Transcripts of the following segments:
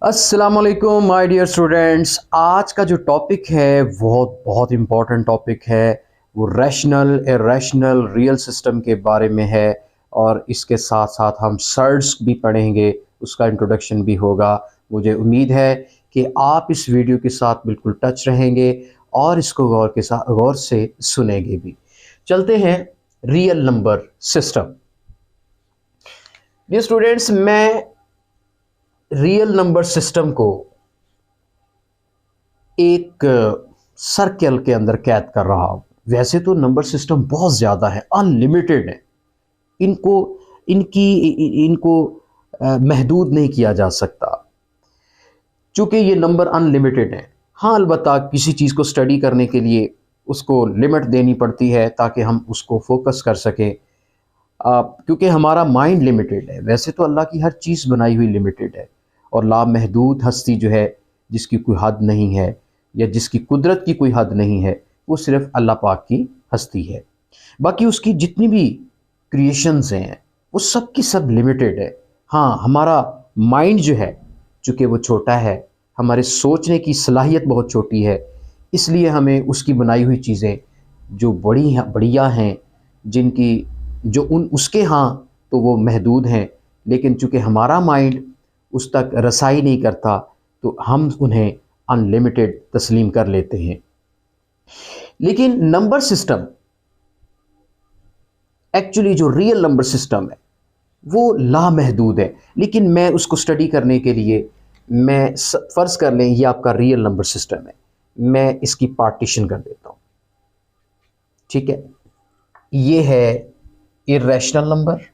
अस्सलाम वालेकुम my dear students. आज का जो टॉपिक है वो बहुत इम्पोर्टेंट टॉपिक है। वो रैशनल इरैशनल रियल सिस्टम के बारे में है और इसके साथ साथ हम सर्ड्स भी पढ़ेंगे, उसका इंट्रोडक्शन भी होगा। मुझे उम्मीद है कि आप इस वीडियो के साथ बिल्कुल टच रहेंगे और इसको गौर से सुनेंगे भी। चलते हैं real number system. Dear students, मैं रियल नंबर सिस्टम को एक सर्कल के अंदर कैद कर रहा हूं। वैसे तो नंबर सिस्टम बहुत ज़्यादा है, अनलिमिटेड है। इनको इनकी इनको महदूद नहीं किया जा सकता, चूँकि ये नंबर अनलिमिटेड है। हाँ, अलबत्ता किसी चीज़ को स्टडी करने के लिए उसको लिमिट देनी पड़ती है ताकि हम उसको फोकस कर सकें, क्योंकि हमारा माइंड लिमिटेड है। वैसे तो अल्लाह की हर चीज़ बनाई हुई लिमिटेड है और लामहदूद हस्ती जो है, जिसकी कोई हद नहीं है या जिसकी कुदरत की कोई हद नहीं है, वो सिर्फ अल्लाह पाक की हस्ती है। बाकी उसकी जितनी भी क्रिएशंस हैं वो सब की सब लिमिटेड है। हाँ, हमारा माइंड जो है, चूँकि वो छोटा है, हमारे सोचने की सलाहियत बहुत छोटी है, इसलिए हमें उसकी बनाई हुई चीज़ें जो बढ़िया हैं, जिनकी जो उसके यहाँ तो वो महदूद हैं, लेकिन चूँकि हमारा माइंड उस तक रसाई नहीं करता तो हम उन्हें अनलिमिटेड तस्लीम कर लेते हैं। लेकिन नंबर सिस्टम, एक्चुअली जो रियल नंबर सिस्टम है वो लामहदूद है। लेकिन मैं उसको स्टडी करने के लिए मैं फ़र्ज़ कर लें ये आपका रियल नंबर सिस्टम है, मैं इसकी पार्टीशन कर देता हूँ। ठीक है, ये है इर्रेशनल नंबर,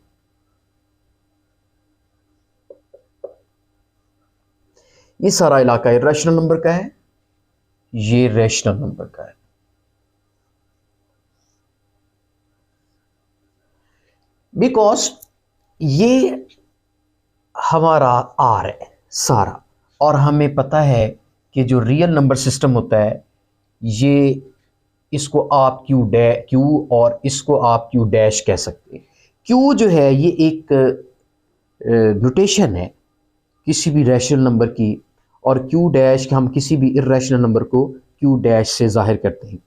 ये सारा इलाका इर्रेशनल नंबर का है, ये रैशनल नंबर का है। बिकॉज ये हमारा आर है सारा, और हमें पता है कि जो रियल नंबर सिस्टम होता है ये, इसको आप क्यू और इसको आप क्यू डैश कह सकते हैं। क्यू जो है ये एक नोटेशन है किसी भी रैशनल नंबर की, और क्यू डैश हम किसी भी इर्रेशनल नंबर को क्यू डैश से जाहिर करते हैं।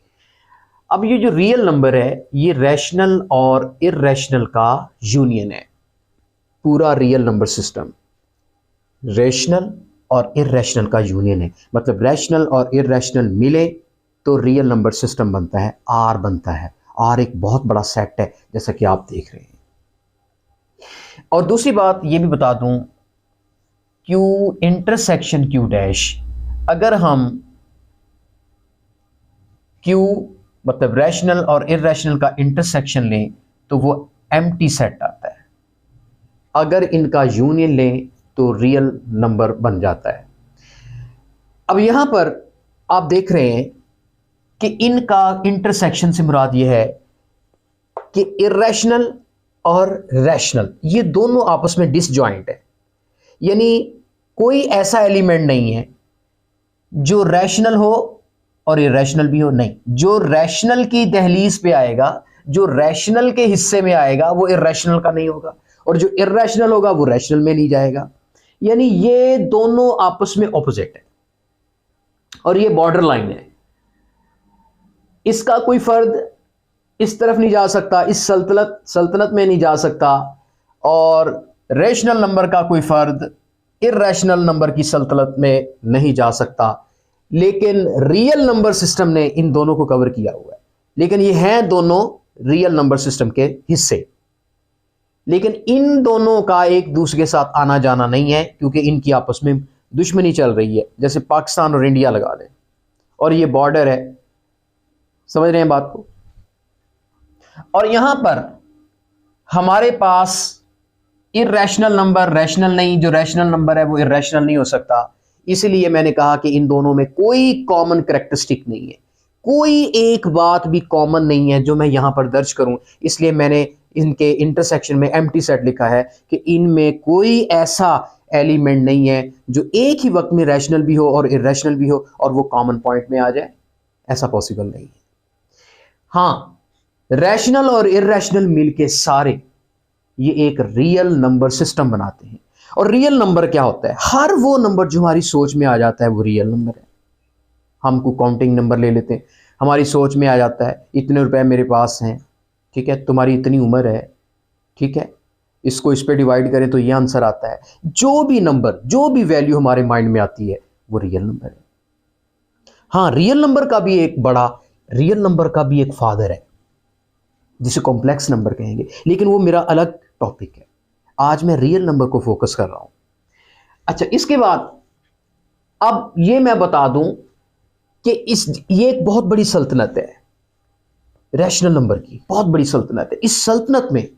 अब ये जो रियल नंबर है ये रैशनल और इर्रेशनल का यूनियन है। पूरा रियल नंबर सिस्टम रैशनल और इर्रेशनल का यूनियन है। मतलब रैशनल और इर्रेशनल मिले तो रियल नंबर सिस्टम बनता है, आर बनता है। आर एक बहुत बड़ा सेट है जैसा कि आप देख रहे हैं। और दूसरी बात ये भी बता दूं, क्यू इंटरसेक्शन क्यू डैश, अगर हम क्यू मतलब रैशनल और इर्रेशनल का इंटरसेक्शन लें तो वो एम्प्टी सेट आता है। अगर इनका यूनियन लें तो रियल नंबर बन जाता है। अब यहां पर आप देख रहे हैं कि इनका इंटरसेक्शन से मुराद ये है कि इर्रेशनल और रैशनल ये दोनों आपस में डिसजॉइंट है। यानी कोई ऐसा एलिमेंट नहीं है जो रैशनल हो और इर्रेशनल भी हो। नहीं, जो रैशनल की दहलीज पे आएगा, जो रैशनल के हिस्से में आएगा, वो इर्रेशनल का नहीं होगा, और जो इर्रेशनल होगा वो रैशनल में नहीं जाएगा। यानी ये दोनों आपस में ऑपोजिट है और ये बॉर्डर लाइन है। इसका कोई फर्द इस तरफ नहीं जा सकता, इस सल्तनत में नहीं जा सकता, और रैशनल नंबर का कोई फर्द इर्रेशनल नंबर की सल्तनत में नहीं जा सकता। लेकिन रियल नंबर सिस्टम ने इन दोनों को कवर किया हुआ है। लेकिन ये हैं दोनों रियल नंबर सिस्टम के हिस्से, लेकिन इन दोनों का एक दूसरे के साथ आना जाना नहीं है, क्योंकि इनकी आपस में दुश्मनी चल रही है। जैसे पाकिस्तान और इंडिया लगा लें, और ये बॉर्डर है, समझ रहे हैं बात को। और यहां पर हमारे पास इर्रेशनल नंबर रैशनल नहीं, जो रैशनल नंबर है वो इर्रेशनल नहीं हो सकता। इसलिए मैंने कहा कि इन दोनों में कोई कॉमन कैरेक्टरिस्टिक नहीं है, कोई एक बात भी कॉमन नहीं है जो मैं यहां पर दर्ज करूं। इसलिए मैंने इनके इंटरसेक्शन में एम्प्टी सेट लिखा है कि इनमें कोई ऐसा एलिमेंट नहीं है जो एक ही वक्त में रैशनल भी हो और इर्रेशनल भी हो और वो कॉमन पॉइंट में आ जाए। ऐसा पॉसिबल नहीं है। हाँ, रैशनल और इर्रेशनल मिलके सारे ये एक रियल नंबर सिस्टम बनाते हैं। और रियल नंबर क्या होता है? हर वो नंबर जो हमारी सोच में आ जाता है वो रियल नंबर है। हमको काउंटिंग नंबर ले लेते हैं, हमारी सोच में आ जाता है इतने रुपए मेरे पास हैं, ठीक है, तुम्हारी इतनी उम्र है, ठीक है, इसको इस पे डिवाइड करें तो ये आंसर आता है। जो भी नंबर, जो भी वैल्यू हमारे माइंड में आती है वो रियल नंबर है। हाँ, रियल नंबर का भी एक बड़ा, रियल नंबर का भी एक फादर है जिसे कॉम्प्लेक्स नंबर कहेंगे, लेकिन वो मेरा अलग टॉपिक है। आज मैं रियल नंबर को फोकस कर रहा हूं। अच्छा, इसके बाद अब ये मैं बता दूं कि ये एक बहुत बड़ी सल्तनत है, रैशनल नंबर की बहुत बड़ी सल्तनत है। इस सल्तनत में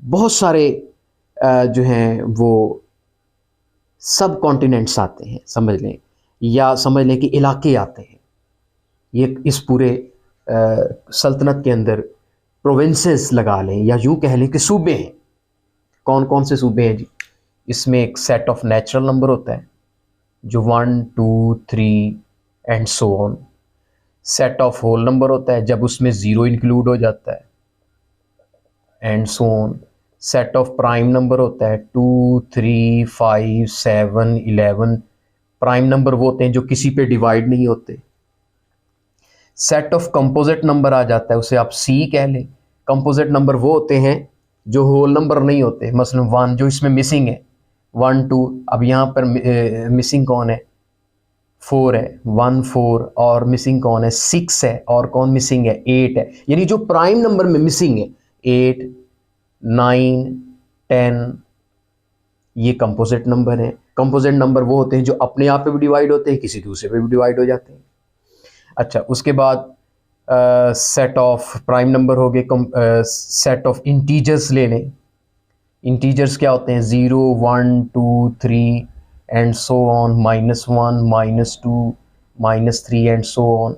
बहुत सारे जो हैं वो सब कॉन्टिनेंट्स आते हैं, समझ लें, या समझ लें कि इलाके आते हैं। ये इस पूरे सल्तनत के अंदर प्रोविंसेस लगा लें, या यूं कह लें कि सूबे हैं। कौन कौन से सूबे हैं जी? इसमें एक सेट ऑफ नेचुरल नंबर होता है जो 1 2 3 and so on. Set of whole number होता है जब उसमें 0 इंक्लूड हो जाता है, and so on. Set of prime number होता है 2 3 5 7 11। प्राइम नंबर वो होते हैं जो किसी पे डिवाइड नहीं होते। सेट ऑफ कंपोजिट नंबर आ जाता है, उसे आप सी कह लें। कंपोजिट नंबर वो होते हैं जो होल नंबर नहीं होते, मसलन 1 जो इसमें मिसिंग है, 1 2। अब यहाँ पर मिसिंग कौन है? 4 है, 1 4। और मिसिंग कौन है? 6 है। और कौन मिसिंग है? 8 है। यानी जो प्राइम नंबर में मिसिंग है 8 9 10, ये कंपोजिट नंबर है। कंपोजिट नंबर वो होते हैं जो अपने आप पे भी डिवाइड होते हैं, किसी दूसरे पे भी डिवाइड हो जाते हैं। अच्छा, उसके बाद सेट ऑफ प्राइम नंबर हो गए। सेट ऑफ इंटीजर्स ले लें। इंटीजर्स क्या होते हैं? 0 1 2 3 and so on, -1 -2 -3 and so on.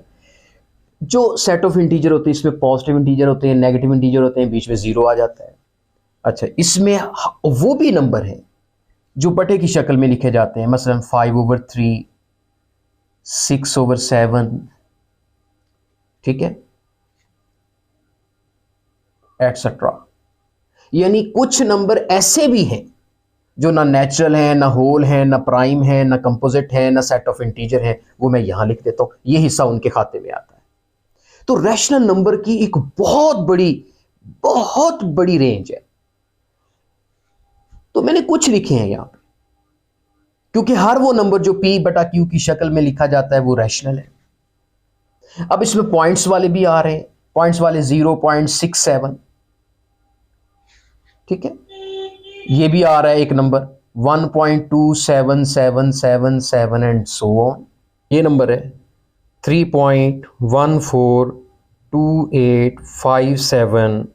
जो सेट ऑफ इंटीजर होते हैं इसमें पॉजिटिव इंटीजर होते हैं, नेगेटिव इंटीजर होते हैं, बीच में 0 आ जाता है। अच्छा, इसमें वो भी नंबर हैं जो बटे की शक्ल में लिखे जाते हैं, मसलन 5/3 6/7, ठीक है, एटसेट्रा। यानी कुछ नंबर ऐसे भी हैं जो ना नेचुरल हैं, ना होल हैं, ना प्राइम है, ना कंपोजिट है, ना सेट ऑफ इंटीजर है। वो मैं यहां लिख देता हूं, ये हिस्सा उनके खाते में आता है। तो रैशनल नंबर की एक बहुत बड़ी रेंज है। तो मैंने कुछ लिखे हैं यहां पर, क्योंकि हर वो नंबर जो P/Q की शक्ल में लिखा जाता है वो रैशनल है। अब इसमें पॉइंट्स वाले भी आ रहे हैं, पॉइंट्स वाले 0.67, ठीक है, ये भी आ रहा है एक नंबर 1.27777 एंड सो ऑन। ये नंबर है 3.142857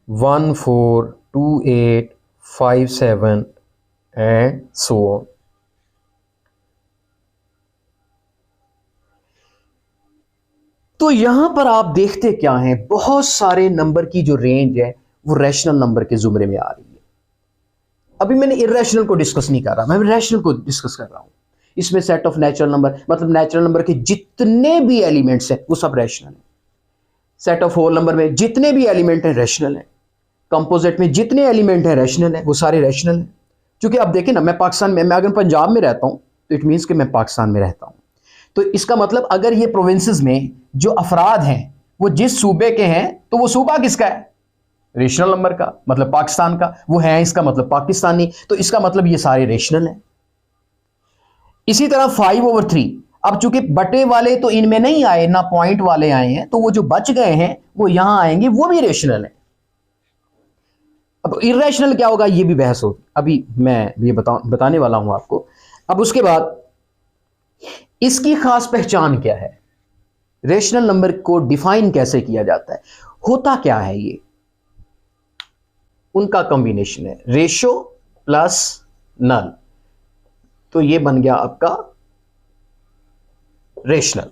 142857 एंड सो ऑन। तो यहां पर आप देखते क्या हैं, बहुत सारे नंबर की जो रेंज है वो रैशनल नंबर के जुमरे में आ रही है। अभी मैंने इर्रेशनल को डिस्कस नहीं कर रहा, मैं रैशनल को डिस्कस कर रहा हूं। इसमें सेट ऑफ नेचुरल नंबर, मतलब नेचुरल नंबर के जितने भी एलिमेंट्स हैं वो सब रैशनल है। सेट ऑफ होल नंबर में जितने भी एलिमेंट हैं रैशनल है। कंपोजिट में जितने एलिमेंट हैं रैशनल है, वो सारे रैशनल है। क्योंकि अब देखें ना, मैं पाकिस्तान में, मैं अगर पंजाब में रहता हूं तो इट मीन्स कि मैं पाकिस्तान में रहता हूं। तो इसका मतलब अगर ये प्रोविंसेस में जो अफराद हैं वो जिस सूबे के हैं, तो वो सूबा किसका है? रेशनल नंबर का, मतलब पाकिस्तान का। वो है इसका मतलब पाकिस्तानी, तो इसका मतलब ये सारे रेशनल हैं। इसी तरह 5/3, अब चूंकि बटे वाले तो इनमें नहीं आए, ना पॉइंट वाले आए हैं, तो वो जो बच गए हैं वो यहां आएंगे, वो भी रेशनल है। अब इरेशनल क्या होगा ये भी बहस होगी, अभी मैं ये बताने वाला हूं आपको। अब उसके बाद इसकी खास पहचान क्या है, रेशनल नंबर को डिफाइन कैसे किया जाता है, होता क्या है? ये उनका कॉम्बिनेशन है रेशो प्लस नल, तो ये बन गया आपका रेशनल।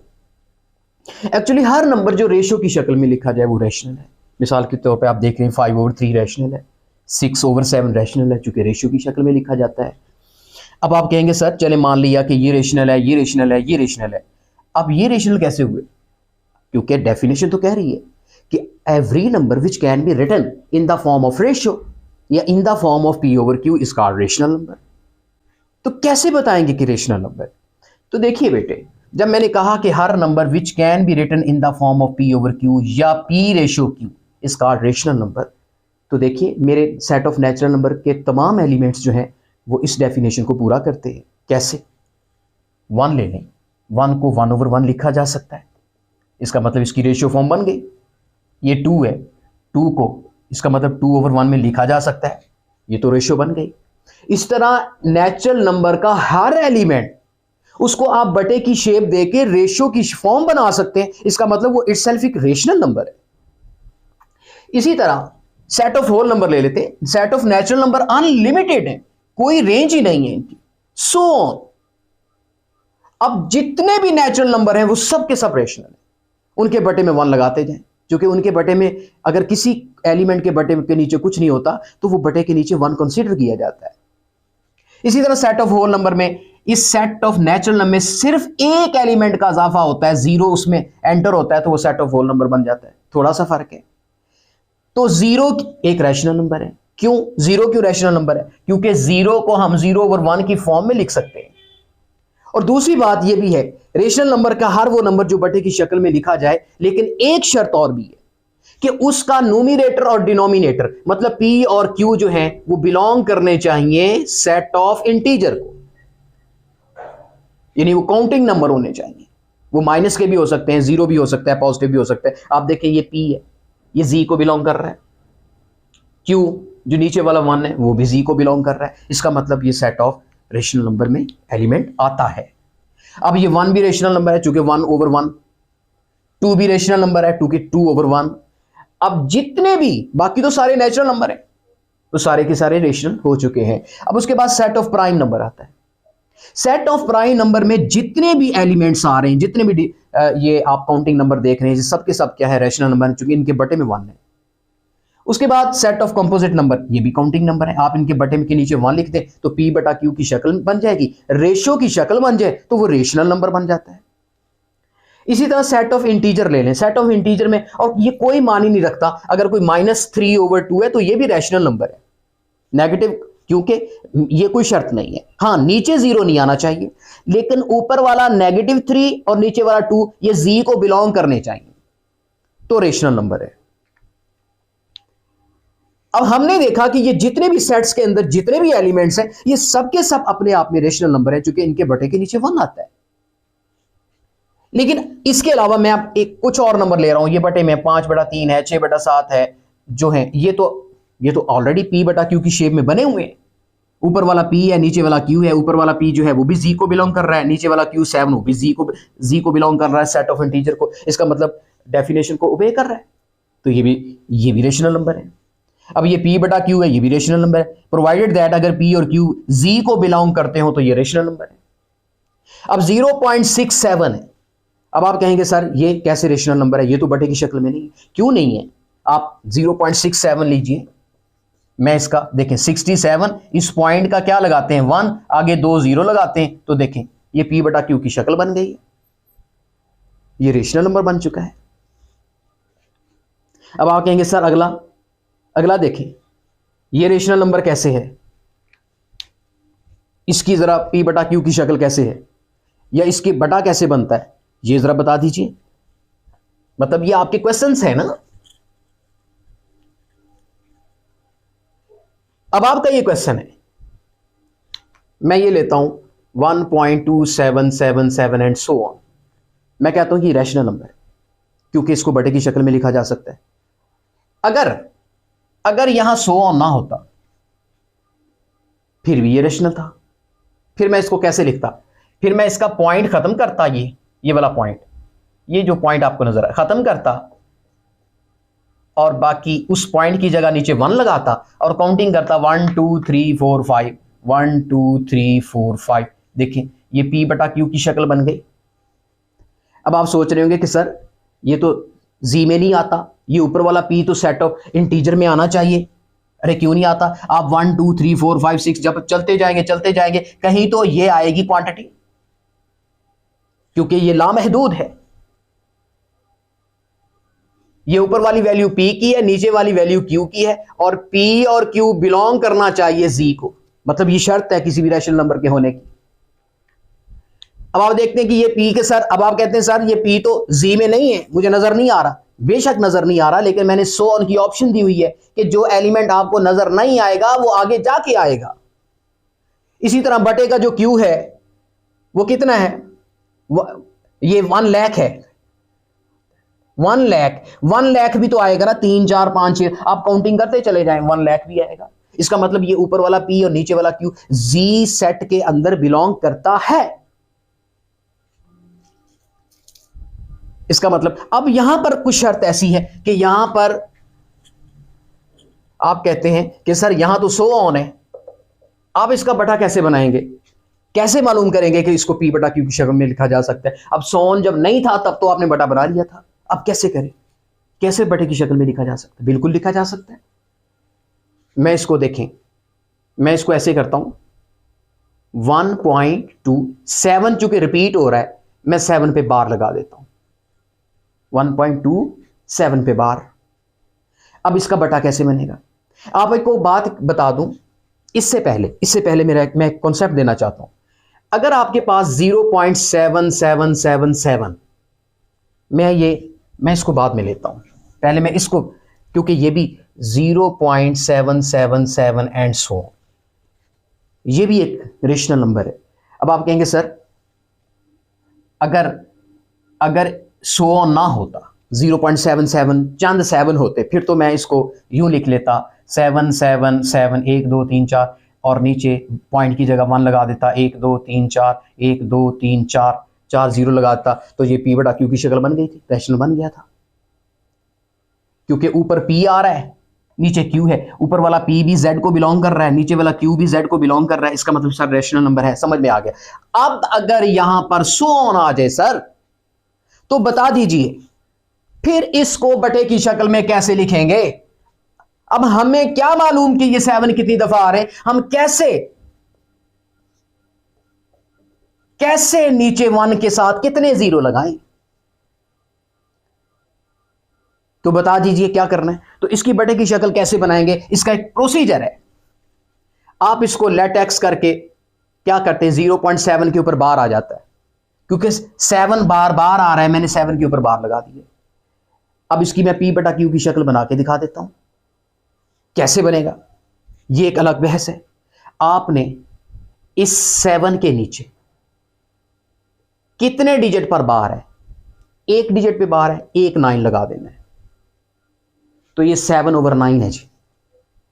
एक्चुअली हर नंबर जो रेशो की शक्ल में लिखा जाए वो रेशनल है। मिसाल के तौर पे आप देख रहे हैं 5/3 रैशनल है, 6/7 रैशनल है, चूंकि रेशो की शक्ल में लिखा जाता है। अब आप कहेंगे सर चले मान लिया कि ये रेशनल है, ये रेशनल है, ये रेशनल है, अब ये रेशनल कैसे हुए? क्योंकि डेफिनेशन तो कह रही है कि every number which can be written in the form of ratio, या in the form of P over Q is called rational number. तो कैसे बताएंगे कि रेशनल नंबर? तो देखिए बेटे, जब मैंने कहा कि हर नंबर which can be written in the form of P over Q या P ratio Q is called rational number, तो देखिए मेरे सेट ऑफ नेचुरल नंबर के तमाम एलिमेंट्स जो हैं वो इस डेफिनेशन को पूरा करते हैं। कैसे? 1 ले लें, 1 को 1/1 लिखा जा सकता है, इसका मतलब इसकी रेशियो फॉर्म बन गई। ये 2 है, 2 को इसका मतलब 2/1 में लिखा जा सकता है, ये तो रेशियो बन गई। इस तरह नेचुरल नंबर का हर एलिमेंट उसको आप बटे की शेप देके रेशियो की फॉर्म बना सकते हैं, इसका मतलब वो इटसेल्फ एक रेशनल नंबर है। इसी तरह सेट ऑफ होल नंबर ले लेते हैं, set of natural number unlimited है, कोई रेंज ही नहीं है इनकी। सो अब जितने भी नेचुरल नंबर हैं वो सब के सब रेशनल है, उनके बटे में 1 लगाते जाएं, क्योंकि उनके बटे में अगर किसी एलिमेंट के बटे के नीचे कुछ नहीं होता तो वो बटे के नीचे 1 कंसीडर किया जाता है। इसी तरह सेट ऑफ होल नंबर में, इस सेट ऑफ नेचुरल नंबर में सिर्फ एक एलिमेंट का इजाफा होता है, 0 उसमें एंटर होता है तो वो सेट ऑफ होल नंबर बन जाता है, थोड़ा सा फर्क है। तो 0 एक रैशनल नंबर है। क्यों 0 क्यों रैशनल नंबर है? क्योंकि 0 को हम 0/1 की फॉर्म में लिख सकते हैं। और दूसरी बात यह भी है, रेशनल नंबर का हर वो नंबर जो बटे की शक्ल में लिखा जाए, लेकिन एक शर्त और भी है कि उसका न्यूमरेटर और डिनोमिनेटर मतलब p और q जो है वो बिलोंग करने चाहिए सेट ऑफ इंटीजर को, यानी वो काउंटिंग नंबर होने चाहिए। वो माइनस के भी हो सकते हैं, 0 भी हो सकता है, पॉजिटिव भी हो सकता है। आप देखें ये p है, ये z को बिलोंग कर रहा है, q जो नीचे वाला 1 है वो भी z को बिलोंग कर रहा है, इसका मतलब ये सेट ऑफ रेशनल नंबर में एलिमेंट आता है। अब ये 1 भी रेशनल नंबर है चूंकि 1/1, 2 भी रेशनल नंबर है क्योंकि 2/1। अब जितने भी बाकी तो सारे नेचुरल नंबर हैं, तो सारे के सारे रेशनल हो चुके हैं। अब उसके बाद सेट ऑफ प्राइम नंबर आता है। सेट ऑफ प्राइम नंबर में जितने भी एलिमेंट्स आ रहे हैं, जितने भी ये आप काउंटिंग नंबर देख रहे हैं, सब के सब क्या है? रेशनल नंबर, चूंकि इनके बटे में 1 है। उसके बाद सेट ऑफ कंपोजिट नंबर, ये भी काउंटिंग नंबर है। आप इनके बटे में के नीचे 1 लिख दें तो p/q की शक्ल बन जाएगी, रेशियो की शक्ल बन जाए तो वो रेशनल नंबर बन जाता है। इसी तरह सेट ऑफ इंटीजर ले लें, सेट ऑफ इंटीजर में, और ये कोई मान ही नहीं रखता, अगर कोई -3/2 है तो ये भी रैशनल नंबर है, नेगेटिव, क्योंकि ये कोई शर्त नहीं है। हाँ, नीचे 0 नहीं आना चाहिए, लेकिन ऊपर वाला -3 और नीचे वाला 2 ये z को बिलोंग करने चाहिए, तो रेशनल नंबर है। अब हमने देखा कि ये जितने भी सेट्स के अंदर जितने भी एलिमेंट्स हैं, ये सब के सब अपने आप में रेशनल नंबर है, क्योंकि इनके बटे के नीचे 1 आता है। लेकिन इसके अलावा मैं अब एक कुछ और नंबर ले रहा हूं, ये बटे में 5/3 है, 6/7 है, जो है ये तो ऑलरेडी p/q की शेप में बने हुए हैं। ऊपर वाला p है, नीचे वाला q है, ऊपर वाला p जो है वो भी z को बिलोंग कर रहा है, नीचे वाला q 7 वो भी z को बिलोंग कर रहा है, सेट ऑफ इंटीजर को, इसका मतलब डेफिनेशन को ओबे कर रहा है, तो ये भी रेशनल नंबर है। अब ये p/q है, ये भी रेशनल नंबर है, प्रोवाइडेड दैट अगर p और q z को बिलोंग करते हो तो ये रेशनल नंबर है। अब 0.67 है। अब आप कहेंगे सर ये कैसे रेशनल नंबर है, ये तो बटे की शक्ल में नहीं। क्यों नहीं है? आप 0.67 लीजिए, मैं इसका देखें 67, इस पॉइंट का क्या लगाते हैं 1, आगे 2 0 लगाते हैं, तो देखें ये p/q की शक्ल बन गई है, ये रेशनल नंबर बन चुका है। अब आप कहेंगे सर अगला देखें, ये रेशनल नंबर कैसे है, इसकी जरा p/q की शक्ल कैसे है, या इसकी बटा कैसे बनता है, ये जरा बता दीजिए। मतलब ये आपके क्वेश्चंस है ना। अब आपका ये क्वेश्चन है, मैं ये लेता हूं 1.2777 एंड सो ऑन, मैं कहता हूं कि रैशनल नंबर है क्योंकि इसको बटे की शक्ल में लिखा जा सकता है। अगर यहां सो ऑन ना होता फिर भी ये रैशनल था, फिर मैं इसको कैसे लिखता? फिर मैं इसका पॉइंट खत्म करता, ये वाला पॉइंट, ये जो पॉइंट आपको नजर है, खत्म करता और बाकी उस पॉइंट की जगह नीचे 1 लगाता और काउंटिंग करता 1 2 3 4 5, 1 2 3 4 5। देखें ये p/q की शक्ल बन गई। अब आप सोच रहे होंगे कि सर ये तो z में नहीं आता, ये ऊपर वाला p तो सेट ऑफ इंटीजर में आना चाहिए, अरे क्यों नहीं आता? आप 1 2 3 4 5 6 जब चलते जाएंगे कहीं तो ये आएगी क्वांटिटी, क्योंकि ये लामहदूद है। ये ऊपर वाली वैल्यू p की है, नीचे वाली वैल्यू q की है, और p और q बिलोंग करना चाहिए z को। मतलब ये शर्त है किसी भी रैशनल नंबर के होने की। अब आप देखते हैं कि ये p के सर, अब आप कहते हैं सर ये p तो z में नहीं है, मुझे नजर नहीं आ रहा। बेशक नजर नहीं आ रहा, लेकिन मैंने सो ऑन की ऑप्शन दी हुई है कि जो एलिमेंट आपको नजर नहीं आएगा वो आगे जाके आएगा। इसी तरह बटे का जो q है वो कितना है, ये 1 लाख है। 1 लाख भी तो आएगा ना, 3 4 5 6, आप काउंटिंग करते चले जाएं, 1 लाख भी आएगा। इसका मतलब ये ऊपर वाला p और नीचे वाला q z सेट के अंदर बिलोंग करता है। इसका मतलब अब यहां पर कुछ शर्त ऐसी है कि यहां पर आप कहते हैं कि सर यहां तो सो ऑन है, आप इसका बटा कैसे बनाएंगे, कैसे मालूम करेंगे कि इसको p बटा q की शक्ल में लिखा जा सकता है। अब सो ऑन जब नहीं था तब तो आपने बटा बना लिया था, अब कैसे करें, कैसे बटे की शक्ल में लिखा जा सकता है। बिल्कुल लिखा जा सकता है। मैं इसको देखें, मैं इसको ऐसे करता हूं 1.27, चूंकि रिपीट हो रहा है मैं 7 पे बार लगा देता हूं, 1.27 पे बार। अब इसका बटा कैसे बनेगा। आप एक को बात बता दूं, इससे पहले मैं एक कॉन्सेप्ट देना चाहता हूं। अगर आपके पास 0.7777, मैं इसको बाद में लेता हूं, पहले मैं इसको, क्योंकि ये भी 0.777 एंड सो, ये भी एक रेशनल नंबर है। अब आप कहेंगे सर अगर सो ऑन ना होता, 0.77 चंद 7 होते, फिर तो मैं इसको यूं लिख लेता 7 7 7 1 2 3 4, और नीचे पॉइंट की जगह 1 लगा देता, 1 2 3 4 1 2 3 4 4 0 लगाता, तो ये p बटा q की शक्ल बन गई थी, रैशनल बन गया था। क्योंकि ऊपर p आ रहा है, नीचे q है, ऊपर वाला p भी z को बिलोंग कर रहा है, नीचे वाला q भी z को बिलोंग कर रहा है, इसका मतलब सर रैशनल नंबर है। समझ में आ गया। अब अगर यहां पर सो ऑन आ जाए सर, तो बता दीजिए फिर इसको बटे की शक्ल में कैसे लिखेंगे। अब हमें क्या मालूम कि ये 7 कितनी दफा आ रहे हैं, हम कैसे नीचे 1 के साथ कितने 0 लगाएं, तो बता दीजिए क्या करना है। तो इसकी बटे की शक्ल कैसे बनाएंगे, इसका एक प्रोसीजर है। आप इसको लेट एक्स करके क्या करते हैं, 0.7 के ऊपर बार आ जाता है, क्योंकि 7 बार बार आ रहा है, मैंने 7 के ऊपर बार लगा दिए। अब इसकी मैं p बटा q की शक्ल बना के दिखा देता हूं, कैसे बनेगा, ये एक अलग बहस है। आपने इस 7 के नीचे कितने डिजिट पर बार है, एक डिजिट पे बार है, एक 9 लगा देना है, तो ये 7/9 है जी।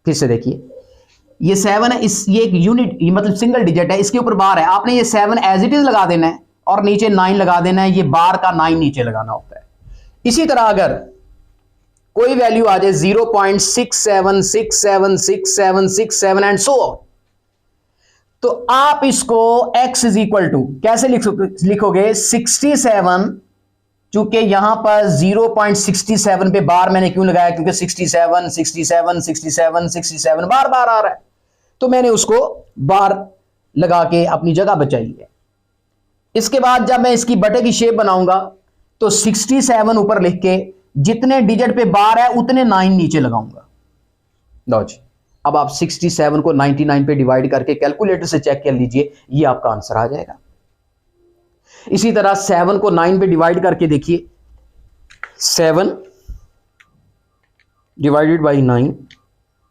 फिर से देखिए, ये 7 है, ये एक यूनिट, मतलब सिंगल डिजिट है, इसके ऊपर बार है, आपने ये 7 एज इट इज लगा देना है और नीचे 9 लगा देना है, ये बार का 9 नीचे लगाना होता है। इसी तरह अगर कोई वैल्यू आ जाए 0.67676767 एंड सो ऑन, तो आप इसको x इज इक्वल टू कैसे लिखोगे, 67, चूंकि यहां पर 0.67 पे बार मैंने क्यों लगाया, क्योंकि 67 67 67 67 बार बार आ रहा है, तो मैंने उसको बार लगा के अपनी जगह बचाई है। इसके बाद जब मैं इसकी बटे की शेप बनाऊंगा तो 67 ऊपर लिख के जितने डिजिट पे बार है उतने 9 नीचे लगाऊंगा। लो जी, अब आप 67 को 99 पे डिवाइड करके कैलकुलेटर से चेक कर लीजिए, ये आपका आंसर आ जाएगा। इसी तरह 7 को 9 पे डिवाइड करके देखिए, 7 डिवाइडेड बाई 9,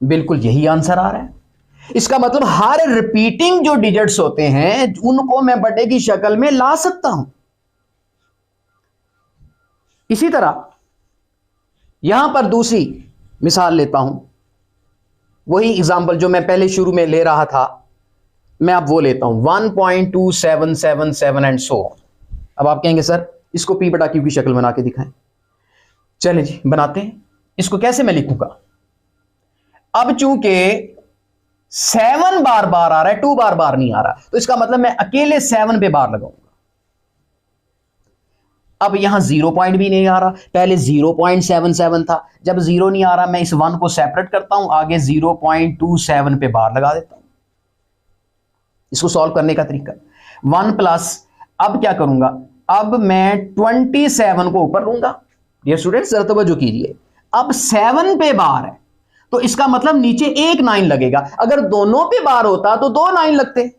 बिल्कुल यही आंसर आ रहा है। इसका मतलब हर रिपीटिंग जो डिजिट्स होते हैं उनको मैं बटे की शक्ल में ला सकता हूं। इसी तरह यहां पर दूसरी मिसाल लेता हूं, वही एग्जांपल जो मैं पहले शुरू में ले रहा था, मैं अब वो लेता हूं 1.2777 एंड सो ऑन। अब आप कहेंगे सर इसको p बटा q की शक्ल बना के दिखाएं। चलें जी, बनाते हैं। इसको कैसे मैं लिखूंगा, अब चूंकि 7 बार बार आ रहा है, 2 बार बार नहीं आ रहा, तो इसका मतलब मैं अकेले 7 पे बार लगाऊंगा। अब यहां 0 पॉइंट भी नहीं आ रहा, पहले 0.77 था, जब 0 नहीं आ रहा मैं इस 1 को सेपरेट करता हूं, आगे 0.27 पे बार लगा देता हूं। इसको सॉल्व करने का तरीका 1 प्लस, अब क्या करूंगा, अब मैं 27 को ऊपर लूंगा, डियर स्टूडेंट्स जरा तवज्जो कीजिए, अब 7 पे बार है तो इसका मतलब नीचे एक 9 लगेगा, अगर दोनों पे बार होता तो 2 9 लगते,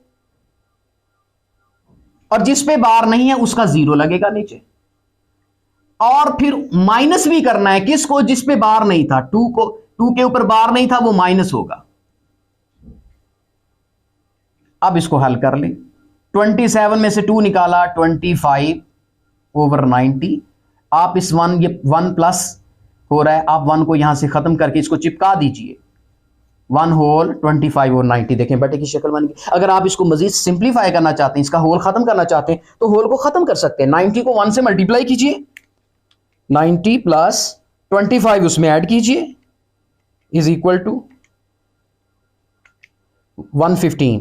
और जिस पे बार नहीं है उसका 0 लगेगा नीचे। और फिर माइनस भी करना है, किसको? जिस पे बार नहीं था, 2 को, 2 के ऊपर बार नहीं था वो माइनस होगा। अब इसको हल कर लें, 27 में से 2 निकाला, 25/90। आप इस 1, ये 1 प्लस हो रहा है, आप 1 को यहां से खत्म करके इसको चिपका दीजिए, 1 होल 25/90। देखें बटे की शक्ल बन गई। अगर आप इसको मजीद सिंप्लीफाई करना चाहते हैं, इसका होल खत्म करना चाहते हैं, तो होल को खत्म कर सकते हैं। 90 को 1 से मल्टीप्लाई कीजिए, 90 प्लस 25 उसमें ऐड कीजिए, इज इक्वल टू 115।